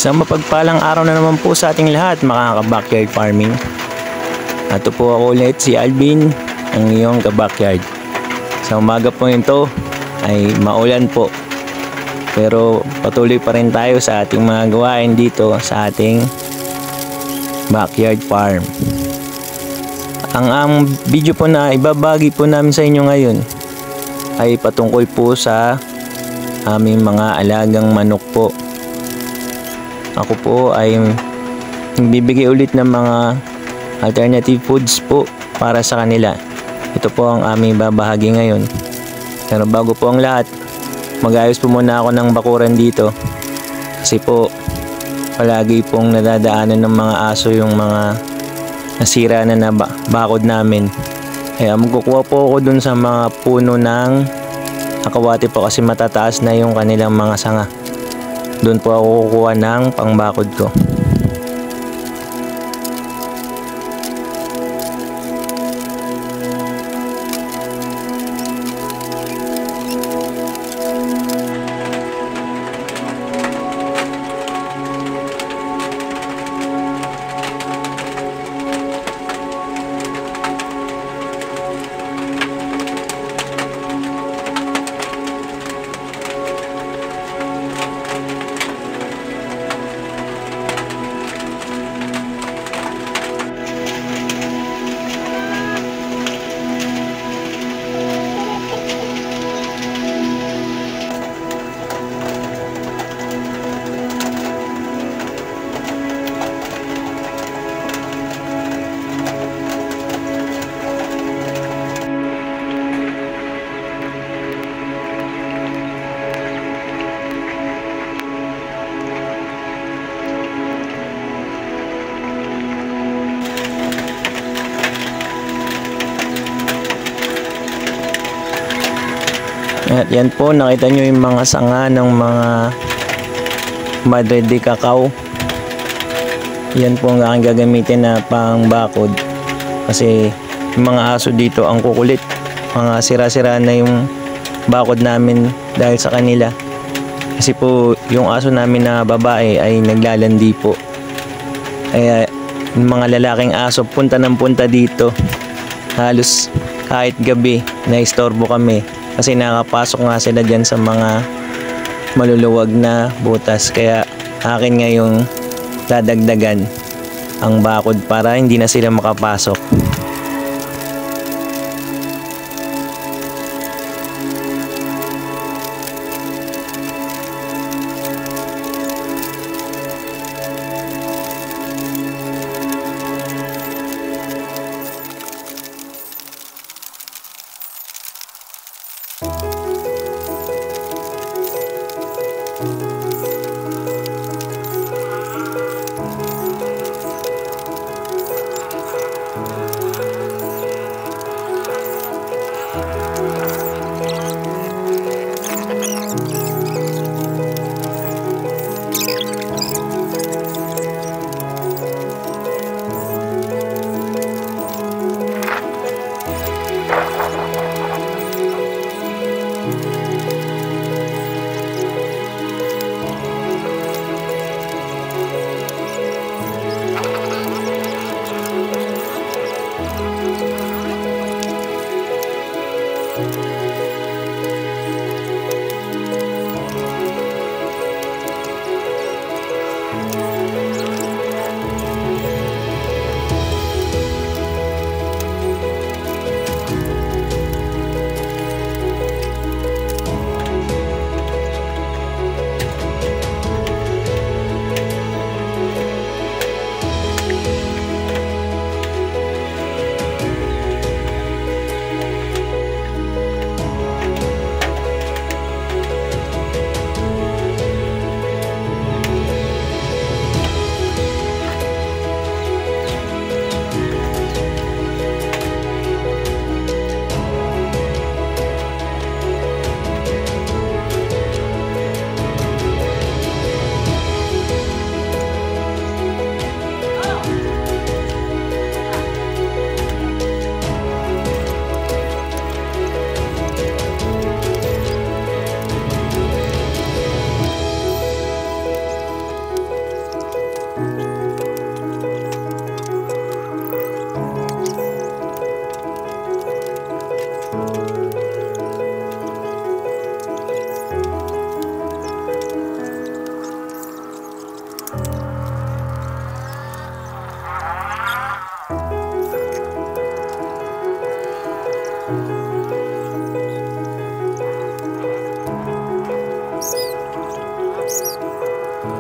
Isang mapagpalang araw na naman po sa ating lahat, mga ka-backyard farming. Ito po ako ulit, si Alvin, ang iyong ka-backyard. Sa umaga po ito ay maulan po, pero patuloy pa rin tayo sa ating mga gawain dito sa ating backyard farm. Ang video po na ibabagi po namin sa inyo ngayon ay patungkol po sa aming mga alagang manok po. Ako po ay nagbibigay ulit ng mga alternative foods po para sa kanila. Ito po ang aming babahagi ngayon. Pero bago po ang lahat, mag-ayos po muna ako ng bakuran dito. Kasi po, palagi pong nadadaanan ng mga aso yung mga nasira na bakod namin. Kaya magkukuha po ako dun sa mga puno ng akawati po kasi matataas na yung kanilang mga sanga. Doon po ako kukuha ng pangbakod ko. At yan po, nakita nyo yung mga sanga ng mga Madre de Cacao. Yan po ang aking gagamitin na pangbakod. Kasi yung mga aso dito ang kukulit. Mga sira-sira na yung bakod namin dahil sa kanila. Kasi po yung aso namin na babae ay naglalandi po. Kaya yung mga lalaking aso punta ng punta dito. Halos kahit gabi na istorbo kami. Kasi nakapasok nga sila dyan sa mga maluluwag na butas. Kaya akin ngayong dadagdagan ang bakod para hindi na sila makapasok. At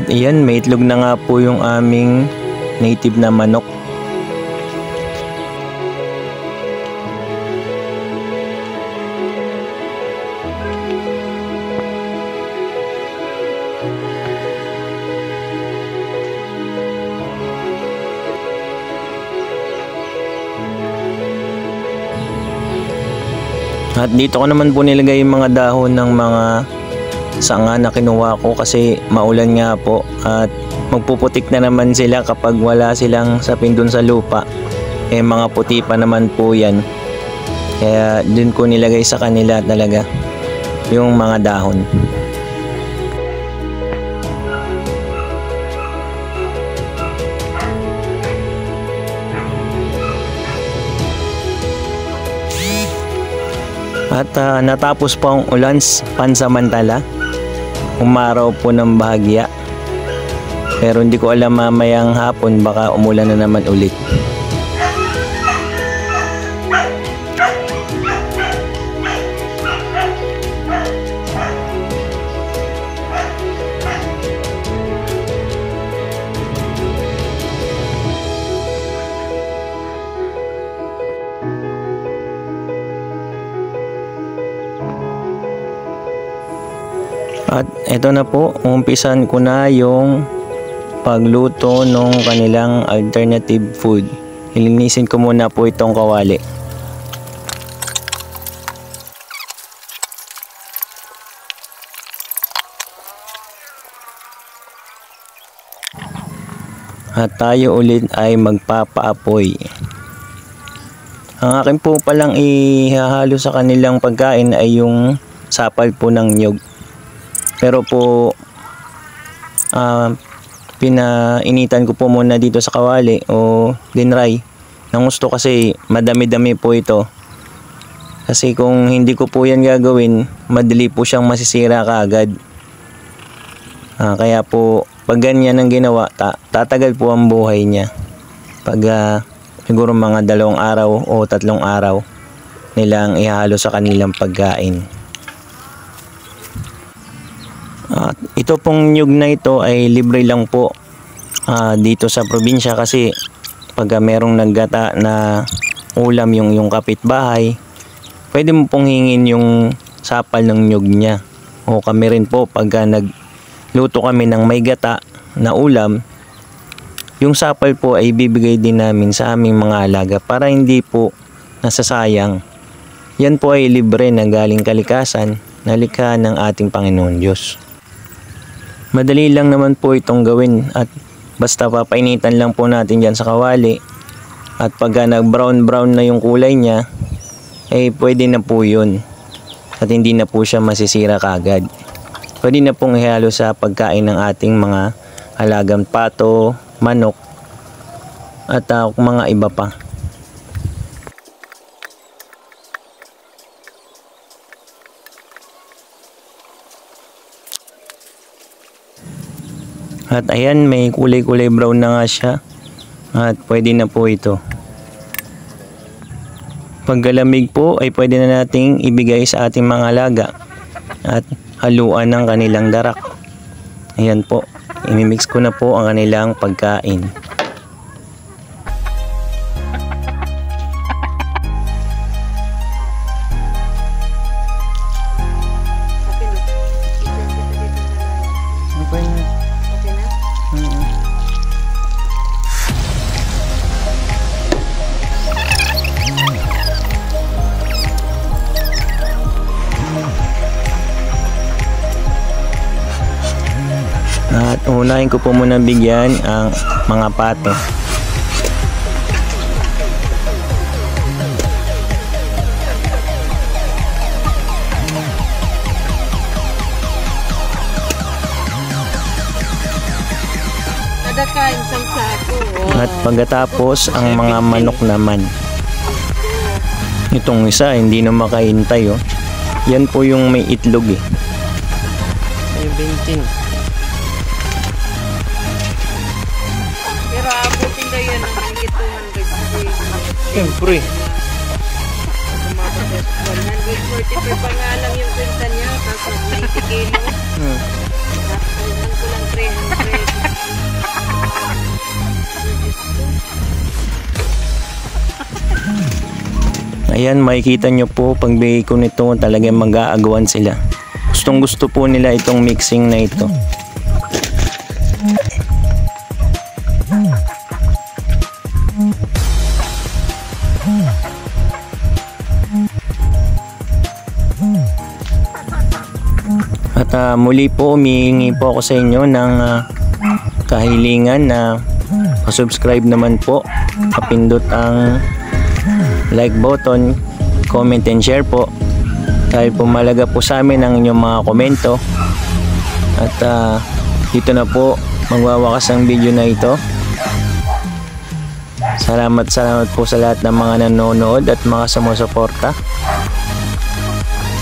iyan, may itlog na nga po yung aming native na manok. At dito ko naman po nilagay yung mga dahon ng mga sanga na kinuha ko kasi maulan nga po at magpuputik na naman sila kapag wala silang sapin dun sa lupa. Mga puti pa naman po yan. Kaya dun ko nilagay sa kanila talaga yung mga dahon. At natapos po ang ulan pansamantala. Umaraw po ng bahagya. Pero hindi ko alam mamayang hapon baka umulan na naman ulit. At eto na po, umpisan ko na yung pagluto ng kanilang alternative food. Ilinisin ko muna po itong kawali. At tayo ulit ay magpapaapoy. Ang akin po palang ihahalo sa kanilang pagkain ay yung sapal po ng niyog. Pero po pinainitan ko po muna dito sa kawali o dinray. Nang gusto kasi madami-dami po ito. Kasi kung hindi ko po yan gagawin, madali po siyang masisira kaagad. Kaya po pag ganyan ang ginawa, tatagal po ang buhay niya. Pag siguro mga 2 araw o 3 araw nilang ihalo sa kanilang pagkain. Ito pong niyog na ito ay libre lang po dito sa probinsya kasi pag merong naggata na ulam yung kapitbahay, pwede mo pong hingin yung sapal ng niyog niya. O kami rin po pag nagluto kami ng may gata na ulam, yung sapal po ay bibigay din namin sa aming mga alaga para hindi po nasasayang. Yan po ay libre na galing kalikasan na likha ng ating Panginoon Diyos. Madali lang naman po itong gawin at basta papainitan lang po natin dyan sa kawali at pagka nag brown na yung kulay niya pwede na po yun at hindi na po siya masisira kagad. Pwede na pong ihalo sa pagkain ng ating mga alagang pato, manok at mga iba pa. At ayan, may kulay-kulay brown na nga siya. At pwede na po ito. Pagkalamig po ay pwede na nating ibigay sa ating mga alaga. At haluan ng kanilang darak. Ayan po. Imimix ko na po ang kanilang pagkain. At unahin ko po muna bigyan ang mga pato. At pagkatapos ang mga manok naman. Itong isa hindi na makaintay oh. Yan po yung may itlog eh. Yung 20. Pero abutin daw yun ng mahigit 200. Siyempre. Tumatas 140 pa nga lang yung kwenta niya. Tapos 90 kilo. Tapos ko lang 300. Ayan, makikita nyo po pag bigay ko nito talagang mag-aagawan sila. Gustong gusto po nila itong mixing na ito. At muli po humihingi po ako sa inyo ng kahilingan na subscribe naman po, kapindot ang like button, comment and share po dahil po malaga po sa amin ang inyong mga komento. At dito na po magwawakas ang video na ito. Salamat po sa lahat ng mga nanonood at mga sumusuporta.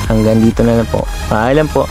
Hanggang dito na po. Paalam po.